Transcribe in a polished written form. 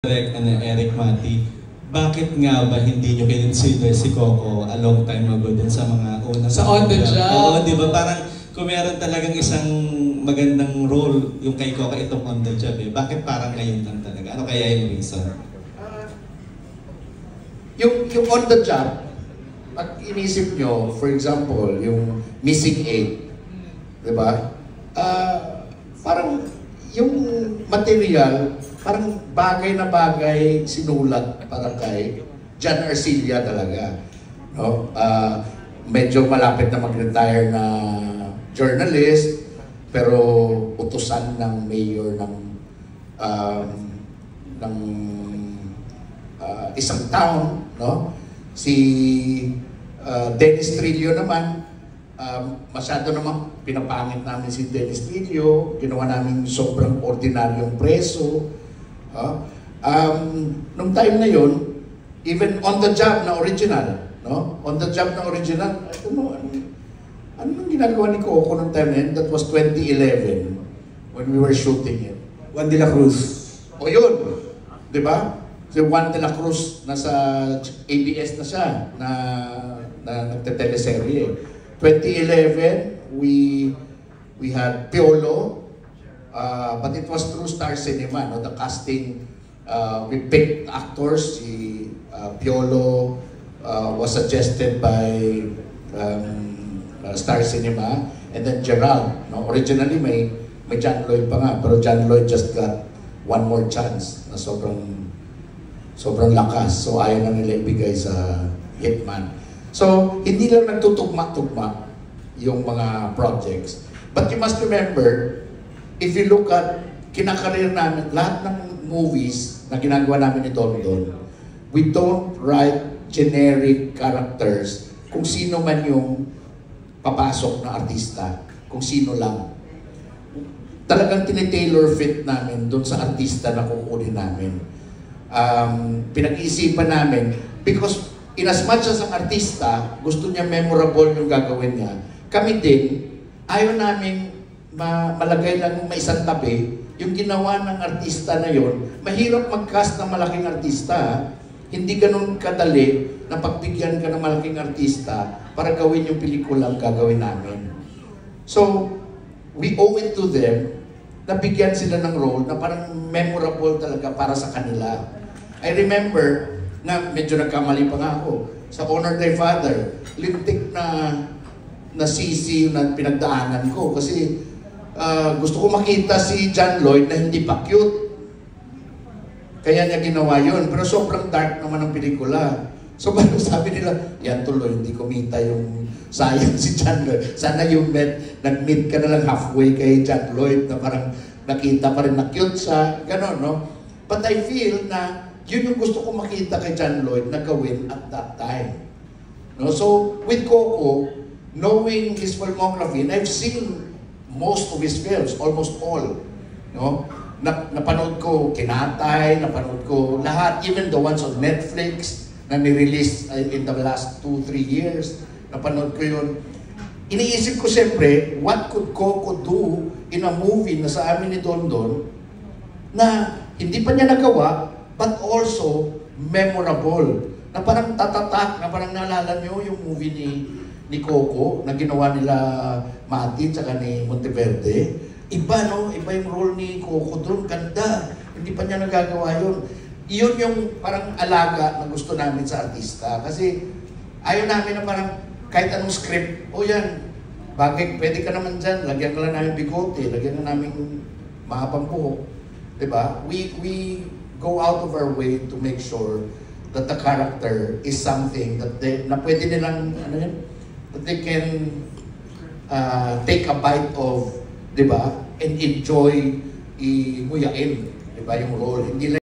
Direk Eric Mati, bakit nga ba hindi nyo kinonsider si Coco a long time ago dun sa mga unang... Sa On the Job? Oo, di ba? Parang kung meron talagang isang magandang role yung kay Coco itong On the Job, bakit parang ngayon lang talaga? Ano kaya yung reason? Yung On the Job, pag inisip nyo, for example, yung Missing 8, di ba? Parang yung material, parang bagay na bagay sinulat para kay John Arcilla talaga. No? Medyo malapit na mag-retire na journalist, pero utusan ng mayor ng isang town, no? Si Dennis Trillo naman, masyado naman pinapangit namin si Dennis Trillo, ginawa namin sobrang ordinaryong preso. Nung time na yon, even On the Job na original, no? On the Job na original, ano ginagawa ni Coco nung time na yun? That was 2011 when we were shooting it. Juan de la Cruz. O yun, di ba? Si Juan de la Cruz, nasa ABS na siya, na nagte-teleserye. 2011, we had Piolo, but it was through Star Cinema, no? The casting, we picked actors. Si Piolo was suggested by Star Cinema, and then Gerald. No? Originally may John Lloyd pa nga, pero John Lloyd just got one more chance na sobrang lakas. So ayaw na nila ibigay sa Hitman. So hindi lang nagtutugma-tugma yung mga projects. But you must remember, if you look at kinakareer namin, lahat ng movies na ginagawa namin ni Don Don, we don't write generic characters kung sino man yung papasok na artista, kung sino lang. Talagang tinitailor fit namin doon sa artista na kukunin namin. Pinag-iisipan namin, because in as much as ang artista, gusto niya memorable yung gagawin niya, kami din, ayaw namin malagay lang may isang tabi, yung ginawa ng artista na yon. Mahirap mag-cast ng malaking artista. Hindi ganun kadali na pagbigyan ka ng malaking artista para gawin yung pelikulang gagawin namin. So, we owe it to them na bigyan sila ng role na parang memorable talaga para sa kanila. I remember na medyo nagkamali pa nga ako. Sa Honor Thy Father, lintik na sisi na pinagdaanan ko kasi gusto ko makita si John Lloyd na hindi pa cute. Kaya niya ginawa yun. Pero sobrang dark naman ang pelikula. So parang sabi nila, yan tuloy, hindi kumita yung sayang si John Lloyd. Sana yung nag-meet ka na lang halfway kay John Lloyd na parang nakita pa rin na cute siya. Ganon, no? But I feel na yun yung gusto ko makita kay John Lloyd na gawin at that time. No? So with Coco, knowing his filmography, and I've seen most of his films, almost all. No? Napanood ko Kinatay, napanood ko lahat, even the ones on Netflix na ni-release in the last 2-3 years. Napanood ko yun. Iniisip ko siyempre, what could Coco do in a movie na sa amin ni Don Don na hindi pa niya nagawa, but also memorable. Na parang tatatak, na parang naalala niyo yung movie ni Coco na ginawa nila Mati tsaka ni Monteverde. Iba, no? Iba yung role ni Coco doon. Ganda. Hindi pa niya nagagawa yun. Iyon yung parang alaga na gusto namin sa artista. Kasi ayaw namin na parang kahit anong script, o yan, bagay, pwede ka naman dyan, lagyan ka lang namin bigote, lagyan na namin mahabang buhok. Diba? We go out of our way to make sure that the character is something that na pwede nilang, that they can take a bite of, diba? And enjoy, nguyain, diba? Yung role. Hindi